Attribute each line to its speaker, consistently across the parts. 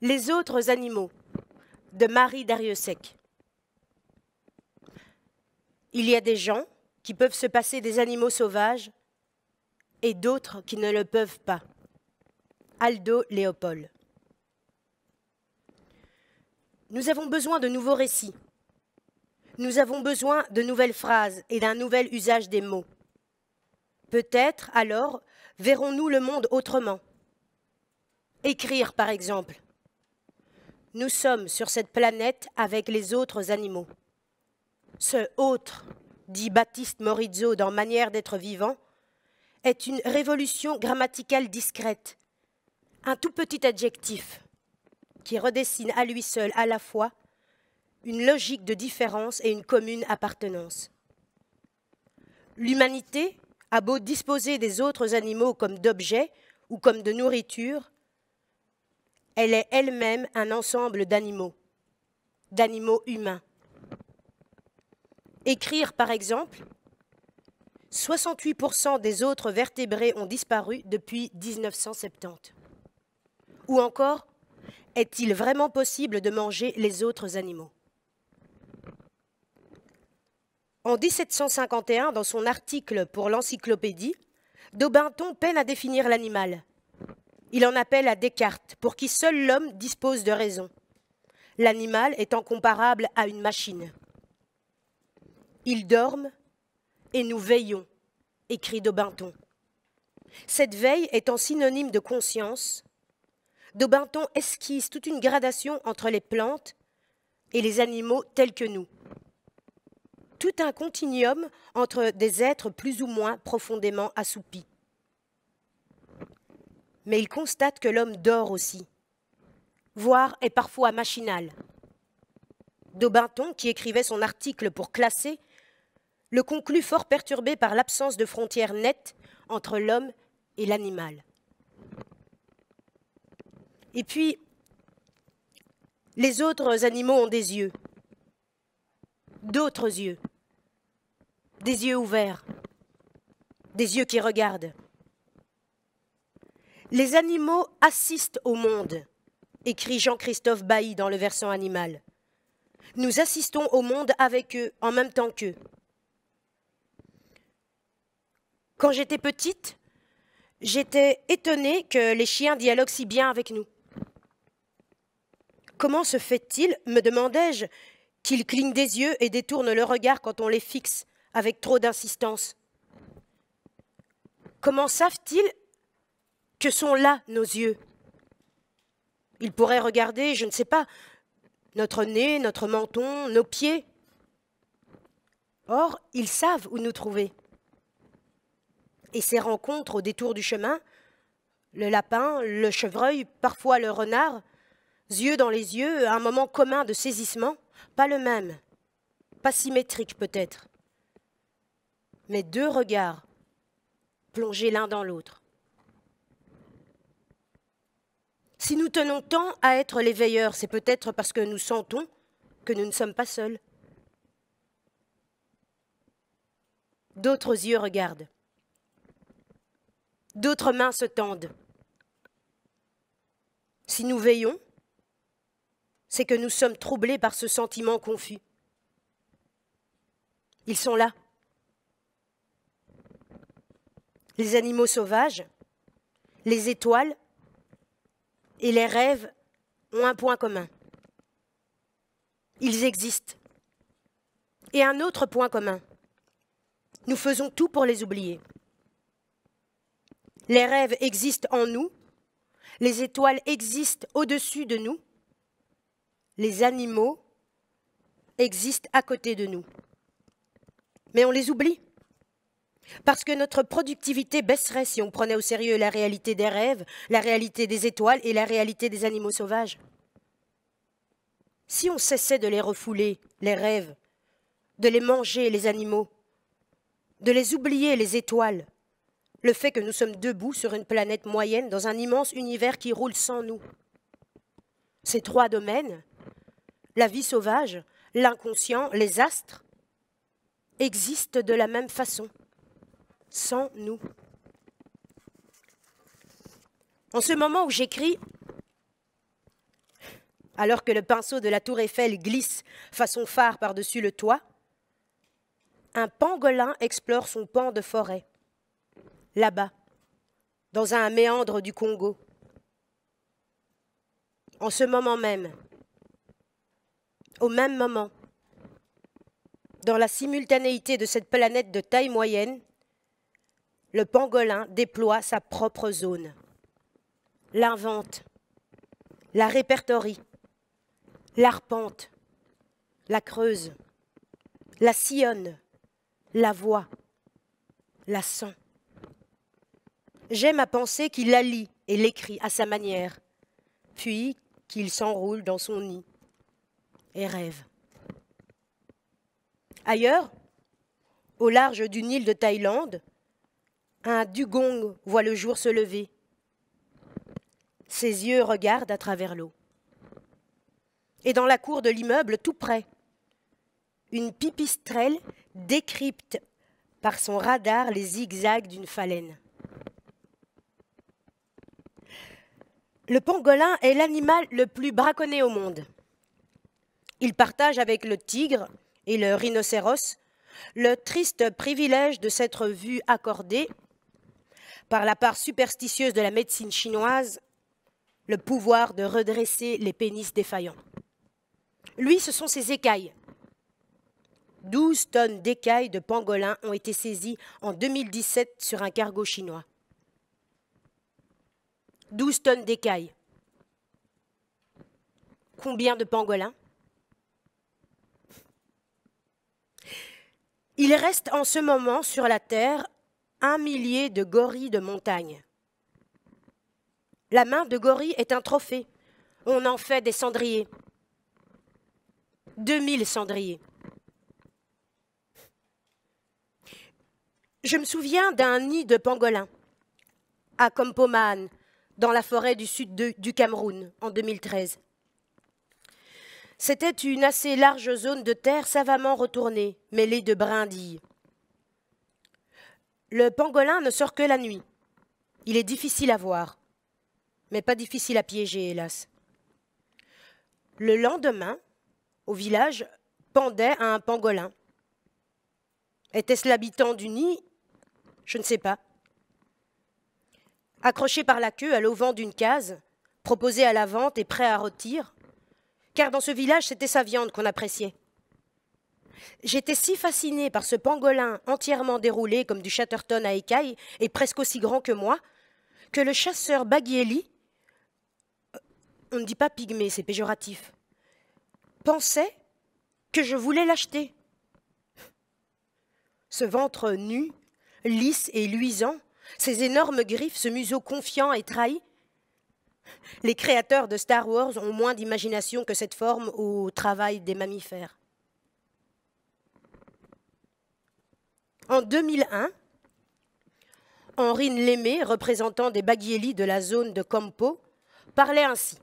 Speaker 1: Les autres animaux, de Marie Darrieussecq. Il y a des gens qui peuvent se passer des animaux sauvages et d'autres qui ne le peuvent pas. Aldo Léopold. Nous avons besoin de nouveaux récits. Nous avons besoin de nouvelles phrases et d'un nouvel usage des mots. Peut-être, alors, verrons-nous le monde autrement. Écrire, par exemple. Nous sommes sur cette planète avec les autres animaux. Ce « autre », dit Baptiste Morizot dans Manière d'être vivant, est une révolution grammaticale discrète, un tout petit adjectif qui redessine à lui seul à la fois une logique de différence et une commune appartenance. L'humanité a beau disposer des autres animaux comme d'objets ou comme de nourriture, elle est elle-même un ensemble d'animaux humains. Écrire, par exemple, 68% des autres vertébrés ont disparu depuis 1970. Ou encore, est-il vraiment possible de manger les autres animaux? En 1751, dans son article pour l'Encyclopédie, Daubenton peine à définir l'animal. Il en appelle à Descartes, pour qui seul l'homme dispose de raison, l'animal étant comparable à une machine. Ils dorment et nous veillons, écrit Daubenton. Cette veille étant synonyme de conscience, Daubenton esquisse toute une gradation entre les plantes et les animaux tels que nous. Tout un continuum entre des êtres plus ou moins profondément assoupis. Mais il constate que l'homme dort aussi, voire est parfois machinal. Daubenton, qui écrivait son article pour classer, le conclut fort perturbé par l'absence de frontières nettes entre l'homme et l'animal. Et puis, les autres animaux ont des yeux, d'autres yeux, des yeux ouverts, des yeux qui regardent. Les animaux assistent au monde, écrit Jean-Christophe Bailly dans le versant animal. Nous assistons au monde avec eux, en même temps qu'eux. Quand j'étais petite, j'étais étonnée que les chiens dialoguent si bien avec nous. Comment se fait-il, me demandai-je, qu'ils clignent des yeux et détournent le regard quand on les fixe avec trop d'insistance? Comment savent-ils que sont là nos yeux? Ils pourraient regarder, je ne sais pas, notre nez, notre menton, nos pieds. Or, ils savent où nous trouver. Et ces rencontres au détour du chemin, le lapin, le chevreuil, parfois le renard, yeux dans les yeux, un moment commun de saisissement, pas le même, pas symétrique peut-être, mais deux regards plongés l'un dans l'autre. Si nous tenons tant à être les veilleurs, c'est peut-être parce que nous sentons que nous ne sommes pas seuls. D'autres yeux regardent. D'autres mains se tendent. Si nous veillons, c'est que nous sommes troublés par ce sentiment confus. Ils sont là. Les animaux sauvages, les étoiles et les rêves ont un point commun. Ils existent. Et un autre point commun. Nous faisons tout pour les oublier. Les rêves existent en nous, les étoiles existent au-dessus de nous, les animaux existent à côté de nous. Mais on les oublie, parce que notre productivité baisserait si on prenait au sérieux la réalité des rêves, la réalité des étoiles et la réalité des animaux sauvages. Si on cessait de les refouler, les rêves, de les manger, les animaux, de les oublier, les étoiles, le fait que nous sommes debout sur une planète moyenne dans un immense univers qui roule sans nous. Ces trois domaines, la vie sauvage, l'inconscient, les astres, existent de la même façon, sans nous. En ce moment où j'écris, alors que le pinceau de la tour Eiffel glisse façon phare par-dessus le toit, un pangolin explore son pan de forêt, là-bas, dans un méandre du Congo. En ce moment même, au même moment, dans la simultanéité de cette planète de taille moyenne, le pangolin déploie sa propre zone, l'invente, la répertorie, l'arpente, la creuse, la sillonne, la voit, la sent. J'aime à penser qu'il la lit et l'écrit à sa manière, puis qu'il s'enroule dans son nid et rêve. Ailleurs, au large d'une île de Thaïlande, un dugong voit le jour se lever. Ses yeux regardent à travers l'eau. Et dans la cour de l'immeuble, tout près, une pipistrelle décrypte par son radar les zigzags d'une phalène. Le pangolin est l'animal le plus braconné au monde. Il partage avec le tigre et le rhinocéros le triste privilège de s'être vu accorder, par la part superstitieuse de la médecine chinoise, le pouvoir de redresser les pénis défaillants. Lui, ce sont ses écailles. 12 tonnes d'écailles de pangolin ont été saisies en 2017 sur un cargo chinois. 12 tonnes d'écailles. Combien de pangolins? Il reste en ce moment sur la Terre 1 millier de gorilles de montagne. La main de gorille est un trophée. On en fait des cendriers. 2000 cendriers. Je me souviens d'un nid de pangolins à Kompomaan, dans la forêt du sud du Cameroun, en 2013. C'était une assez large zone de terre savamment retournée, mêlée de brindilles. Le pangolin ne sort que la nuit. Il est difficile à voir, mais pas difficile à piéger, hélas. Le lendemain, au village, pendait un pangolin. Était-ce l'habitant du nid? Je ne sais pas. Accroché par la queue à l'auvent d'une case, proposé à la vente et prêt à rôtir, car dans ce village, c'était sa viande qu'on appréciait. J'étais si fascinée par ce pangolin entièrement déroulé comme du Chatterton à écailles et presque aussi grand que moi, que le chasseur Bagielli, on ne dit pas pygmée, c'est péjoratif, pensait que je voulais l'acheter. Ce ventre nu, lisse et luisant, ces énormes griffes, ce museau confiant et trahi. Les créateurs de Star Wars ont moins d'imagination que cette forme au travail des mammifères. En 2001, Henri Nlémé, représentant des Bagielli de la zone de Kompo, parlait ainsi.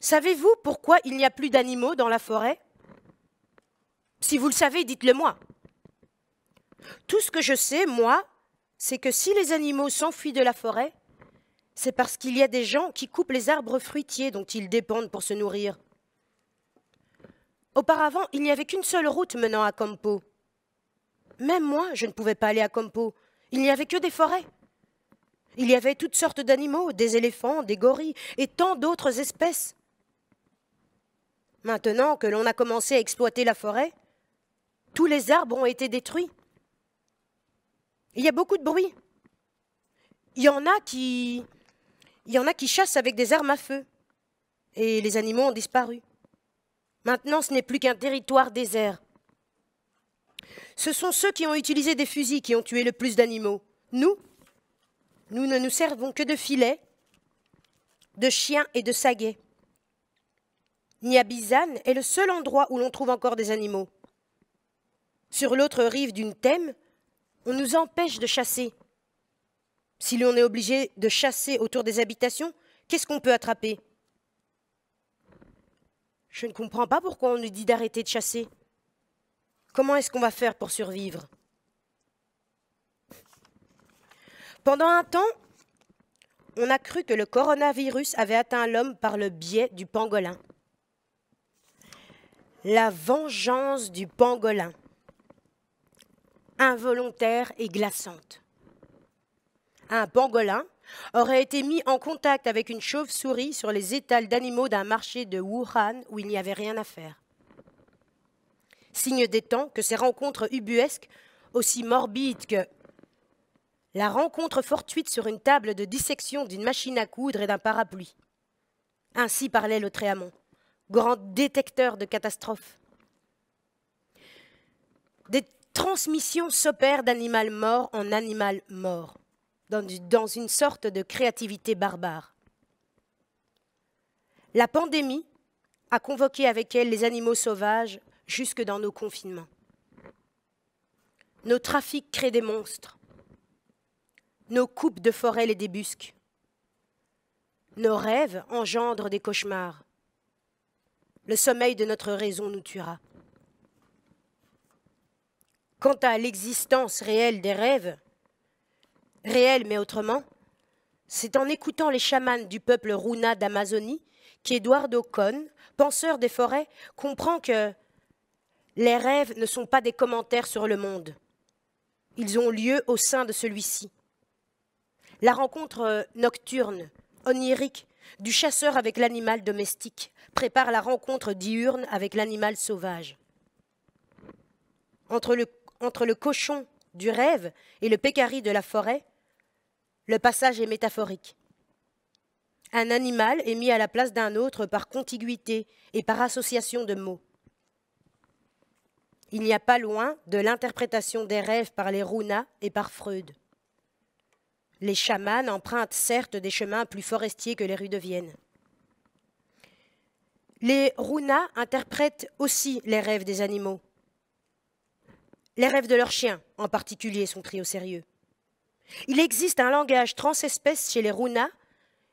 Speaker 1: Savez-vous pourquoi il n'y a plus d'animaux dans la forêt? Si vous le savez, dites-le moi. Tout ce que je sais, moi, c'est que si les animaux s'enfuient de la forêt, c'est parce qu'il y a des gens qui coupent les arbres fruitiers dont ils dépendent pour se nourrir. Auparavant, il n'y avait qu'une seule route menant à Kompo. Même moi, je ne pouvais pas aller à Kompo. Il n'y avait que des forêts. Il y avait toutes sortes d'animaux, des éléphants, des gorilles et tant d'autres espèces. Maintenant que l'on a commencé à exploiter la forêt, tous les arbres ont été détruits. Il y a beaucoup de bruit. Il y en a qui chassent avec des armes à feu. Et les animaux ont disparu. Maintenant, ce n'est plus qu'un territoire désert. Ce sont ceux qui ont utilisé des fusils qui ont tué le plus d'animaux. Nous ne nous servons que de filets, de chiens et de saguets. Niabizan est le seul endroit où l'on trouve encore des animaux. Sur l'autre rive d'une Thème, on nous empêche de chasser. Si l'on est obligé de chasser autour des habitations, qu'est-ce qu'on peut attraper? Je ne comprends pas pourquoi on nous dit d'arrêter de chasser. Comment est-ce qu'on va faire pour survivre? Pendant un temps, on a cru que le coronavirus avait atteint l'homme par le biais du pangolin. La vengeance du pangolin, involontaire et glaçante. Un pangolin aurait été mis en contact avec une chauve-souris sur les étals d'animaux d'un marché de Wuhan où il n'y avait rien à faire. Signe des temps que ces rencontres ubuesques, aussi morbides que la rencontre fortuite sur une table de dissection d'une machine à coudre et d'un parapluie. Ainsi parlait Lautréamont, grand détecteur de catastrophes. Des transmissions s'opèrent d'animal mort en animal mort, dans une sorte de créativité barbare. La pandémie a convoqué avec elle les animaux sauvages jusque dans nos confinements. Nos trafics créent des monstres. Nos coupes de forêt les débusquent. Nos rêves engendrent des cauchemars. Le sommeil de notre raison nous tuera. Quant à l'existence réelle des rêves, réelle mais autrement, c'est en écoutant les chamans du peuple Runa d'Amazonie qu'Eduardo Kohn, penseur des forêts, comprend que les rêves ne sont pas des commentaires sur le monde. Ils ont lieu au sein de celui-ci. La rencontre nocturne, onirique, du chasseur avec l'animal domestique prépare la rencontre diurne avec l'animal sauvage. Entre le cochon du rêve et le pécari de la forêt, le passage est métaphorique. Un animal est mis à la place d'un autre par contiguïté et par association de mots. Il n'y a pas loin de l'interprétation des rêves par les Runa et par Freud. Les chamans empruntent certes des chemins plus forestiers que les rues de Vienne. Les Runa interprètent aussi les rêves des animaux. Les rêves de leurs chiens, en particulier, sont pris au sérieux. Il existe un langage transespèce chez les Runa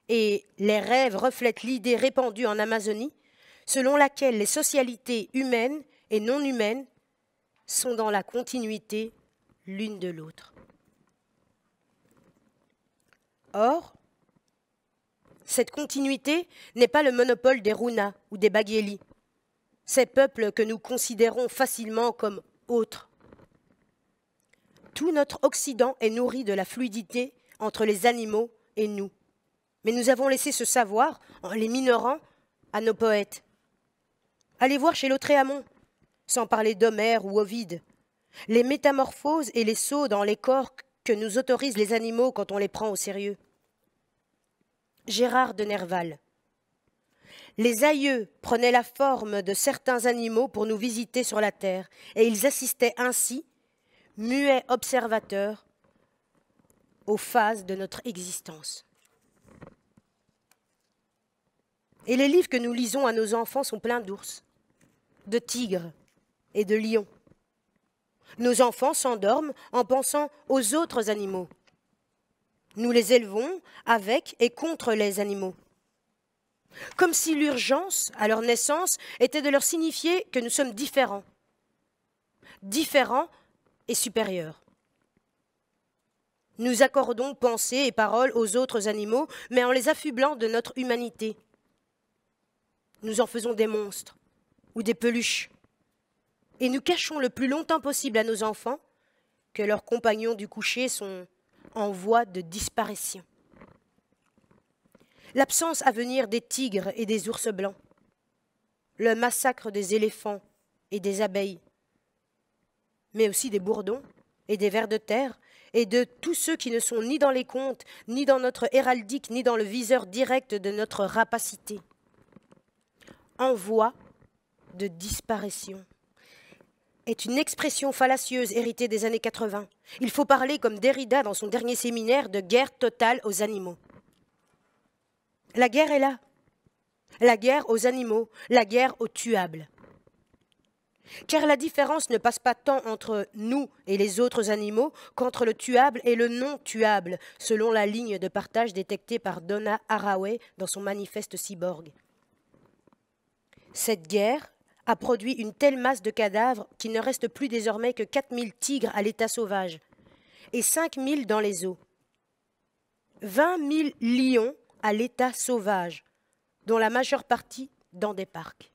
Speaker 1: et les rêves reflètent l'idée répandue en Amazonie selon laquelle les socialités humaines et non humaines sont dans la continuité l'une de l'autre. Or, cette continuité n'est pas le monopole des Runa ou des Baguéli, ces peuples que nous considérons facilement comme autres. Tout notre Occident est nourri de la fluidité entre les animaux et nous. Mais nous avons laissé ce savoir en les minorant à nos poètes. Allez voir chez Lautréamont, sans parler d'Homère ou Ovide, les métamorphoses et les sauts dans les corps que nous autorisent les animaux quand on les prend au sérieux. Gérard de Nerval. Les aïeux prenaient la forme de certains animaux pour nous visiter sur la terre, et ils assistaient ainsi, muets observateurs, aux phases de notre existence. Et les livres que nous lisons à nos enfants sont pleins d'ours, de tigres et de lions. Nos enfants s'endorment en pensant aux autres animaux. Nous les élevons avec et contre les animaux. Comme si l'urgence, à leur naissance, était de leur signifier que nous sommes différents. Différents et supérieurs. Nous accordons pensée et parole aux autres animaux, mais en les affublant de notre humanité. Nous en faisons des monstres ou des peluches. Et nous cachons le plus longtemps possible à nos enfants que leurs compagnons du coucher sont en voie de disparition. L'absence à venir des tigres et des ours blancs, le massacre des éléphants et des abeilles, mais aussi des bourdons et des vers de terre et de tous ceux qui ne sont ni dans les contes, ni dans notre héraldique, ni dans le viseur direct de notre rapacité. En voie de disparition est une expression fallacieuse héritée des années 80. Il faut parler, comme Derrida dans son dernier séminaire, de guerre totale aux animaux. La guerre est là. La guerre aux animaux, la guerre aux tuables. Car la différence ne passe pas tant entre nous et les autres animaux qu'entre le tuable et le non tuable, selon la ligne de partage détectée par Donna Haraway dans son manifeste cyborg. Cette guerre a produit une telle masse de cadavres qu'il ne reste plus désormais que 4000 tigres à l'état sauvage et 5000 dans les eaux. 20 000 lions à l'état sauvage, dont la majeure partie dans des parcs.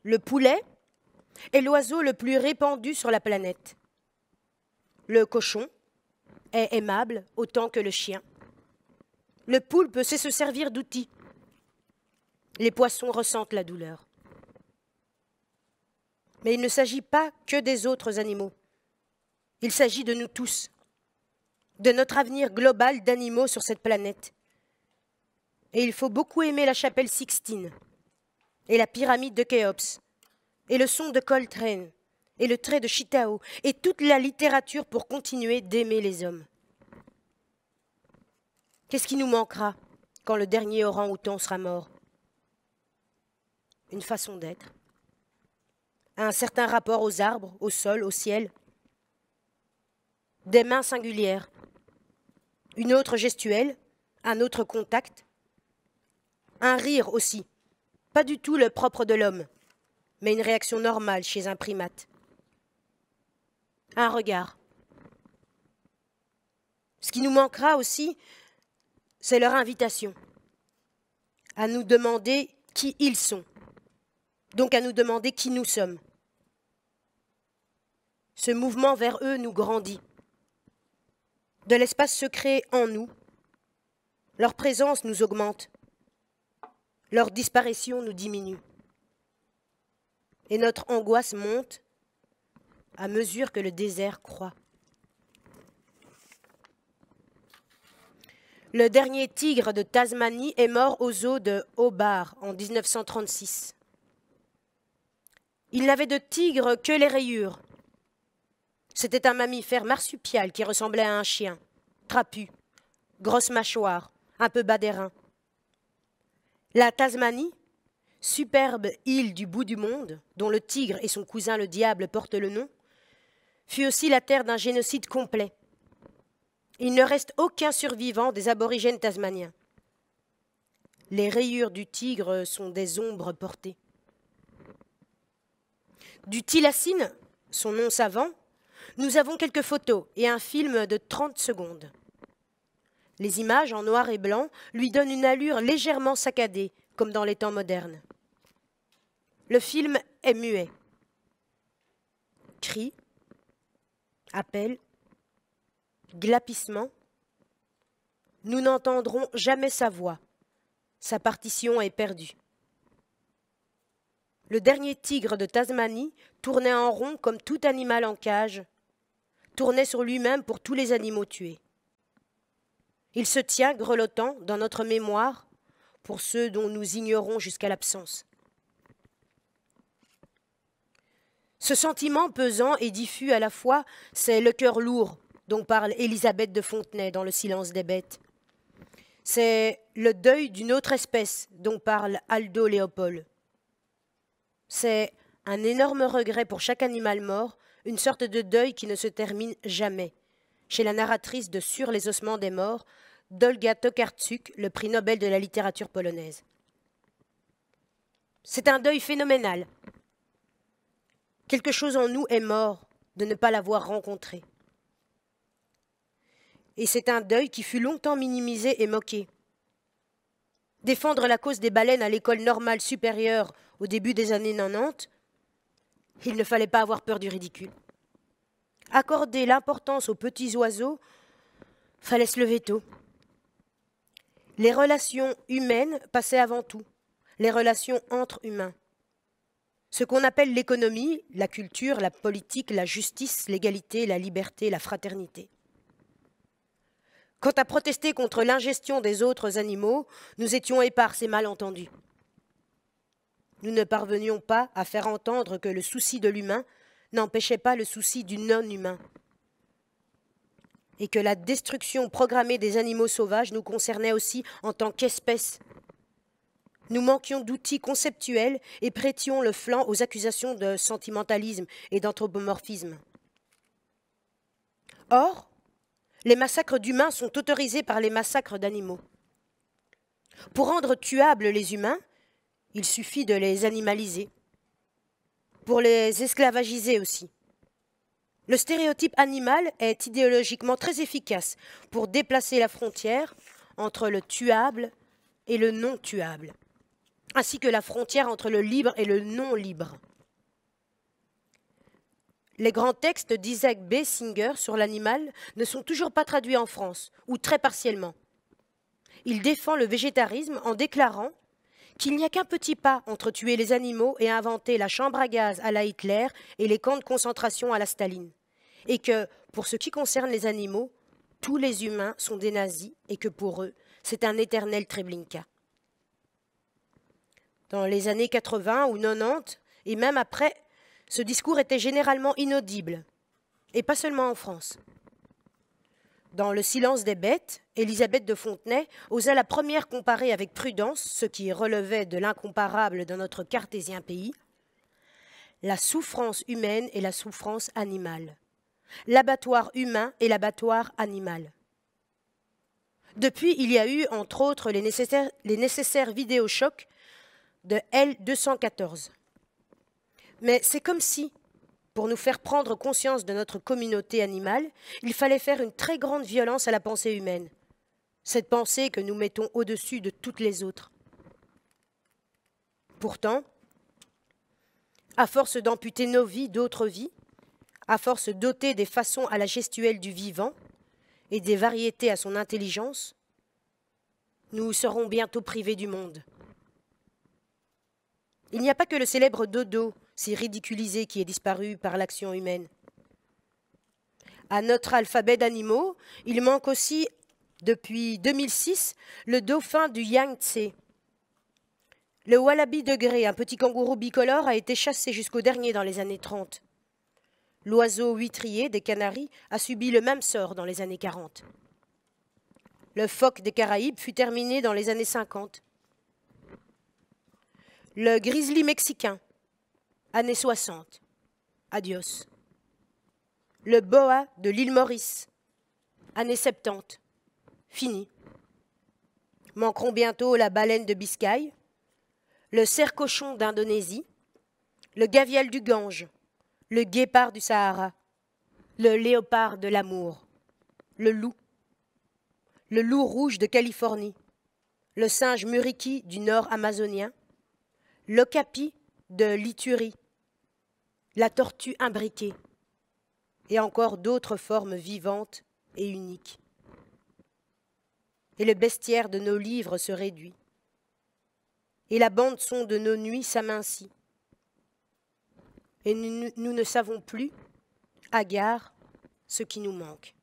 Speaker 1: Le poulet est l'oiseau le plus répandu sur la planète. Le cochon est aimable autant que le chien. Le poulpe sait se servir d'outils. Les poissons ressentent la douleur. Mais il ne s'agit pas que des autres animaux. Il s'agit de nous tous, de notre avenir global d'animaux sur cette planète. Et il faut beaucoup aimer la chapelle Sixtine, et la pyramide de Khéops, et le son de Coltrane, et le trait de Chitao, et toute la littérature pour continuer d'aimer les hommes. Qu'est-ce qui nous manquera quand le dernier orang-outan sera mort? Une façon d'être, un certain rapport aux arbres, au sol, au ciel, des mains singulières, une autre gestuelle, un autre contact, un rire aussi, pas du tout le propre de l'homme, mais une réaction normale chez un primate. Un regard. Ce qui nous manquera aussi, c'est leur invitation à nous demander qui ils sont, donc à nous demander qui nous sommes. Ce mouvement vers eux nous grandit. De l'espace se crée en nous. Leur présence nous augmente. Leur disparition nous diminue. Et notre angoisse monte à mesure que le désert croît. Le dernier tigre de Tasmanie est mort aux eaux de Hobart en 1936. Il n'avait de tigre que les rayures. C'était un mammifère marsupial qui ressemblait à un chien, trapu, grosse mâchoire, un peu bas des reins. La Tasmanie, superbe île du bout du monde, dont le tigre et son cousin le diable portent le nom, fut aussi la terre d'un génocide complet. Il ne reste aucun survivant des aborigènes tasmaniens. Les rayures du tigre sont des ombres portées. Du thylacine, son nom savant, nous avons quelques photos et un film de 30 secondes. Les images en noir et blanc lui donnent une allure légèrement saccadée, comme dans les temps modernes. Le film est muet. Cris, appels, glapissements. Nous n'entendrons jamais sa voix. Sa partition est perdue. Le dernier tigre de Tasmanie tournait en rond comme tout animal en cage, tournait sur lui-même pour tous les animaux tués. Il se tient grelottant dans notre mémoire pour ceux dont nous ignorons jusqu'à l'absence. Ce sentiment pesant et diffus à la fois, c'est le cœur lourd dont parle Élisabeth de Fontenay dans Le silence des bêtes. C'est le deuil d'une autre espèce dont parle Aldo Léopold. C'est un énorme regret pour chaque animal mort, une sorte de deuil qui ne se termine jamais. Chez la narratrice de Sur les ossements des morts, d'Olga Tokarczuk, le prix Nobel de la littérature polonaise. C'est un deuil phénoménal. Quelque chose en nous est mort de ne pas l'avoir rencontré. Et c'est un deuil qui fut longtemps minimisé et moqué. Défendre la cause des baleines à l'école normale supérieure au début des années 90, il ne fallait pas avoir peur du ridicule. Accorder l'importance aux petits oiseaux, fallait se lever tôt. Les relations humaines passaient avant tout, les relations entre humains. Ce qu'on appelle l'économie, la culture, la politique, la justice, l'égalité, la liberté, la fraternité. Quant à protester contre l'ingestion des autres animaux, nous étions épars et mal entendus. Nous ne parvenions pas à faire entendre que le souci de l'humain n'empêchait pas le souci du non-humain, et que la destruction programmée des animaux sauvages nous concernait aussi en tant qu'espèce. Nous manquions d'outils conceptuels et prêtions le flanc aux accusations de sentimentalisme et d'anthropomorphisme. Or, les massacres d'humains sont autorisés par les massacres d'animaux. Pour rendre tuables les humains, il suffit de les animaliser. Pour les esclavagiser aussi. Le stéréotype animal est idéologiquement très efficace pour déplacer la frontière entre le tuable et le non tuable, ainsi que la frontière entre le libre et le non libre. Les grands textes d'Isaac B. Singer sur l'animal ne sont toujours pas traduits en France, ou très partiellement. Il défend le végétarisme en déclarant qu'il n'y a qu'un petit pas entre tuer les animaux et inventer la chambre à gaz à la Hitler et les camps de concentration à la Staline. Et que, pour ce qui concerne les animaux, tous les humains sont des nazis et que pour eux, c'est un éternel Treblinka. Dans les années 80 ou 90, et même après, ce discours était généralement inaudible, et pas seulement en France. Dans Le silence des bêtes, Élisabeth de Fontenay osa la première comparer avec prudence ce qui relevait de l'incomparable dans notre cartésien pays, la souffrance humaine et la souffrance animale, l'abattoir humain et l'abattoir animal. Depuis, il y a eu, entre autres, les nécessaires vidéochocs de L214. Mais c'est comme si, pour nous faire prendre conscience de notre communauté animale, il fallait faire une très grande violence à la pensée humaine, cette pensée que nous mettons au-dessus de toutes les autres. Pourtant, à force d'amputer nos vies d'autres vies, à force d'ôter des façons à la gestuelle du vivant et des variétés à son intelligence, nous serons bientôt privés du monde. Il n'y a pas que le célèbre dodo, si ridiculisé, qui est disparu par l'action humaine. À notre alphabet d'animaux, il manque aussi, depuis 2006, le dauphin du Yangtze. Le wallaby de Grey, un petit kangourou bicolore, a été chassé jusqu'au dernier dans les années 30. L'oiseau huîtrier des Canaries a subi le même sort dans les années 40. Le phoque des Caraïbes fut terminé dans les années 50. Le grizzly mexicain, années 60. Adios. Le boa de l'île Maurice, années 70. Fini. Manqueront bientôt la baleine de Biscaye, le cerf-cochon d'Indonésie, le gavial du Gange, le guépard du Sahara, le léopard de l'amour, le loup rouge de Californie, le singe muriqui du nord amazonien, l'okapi de l'Iturie, la tortue imbriquée, et encore d'autres formes vivantes et uniques. Et le bestiaire de nos livres se réduit, et la bande-son de nos nuits s'amincit, et nous ne savons plus, hagards, ce qui nous manque.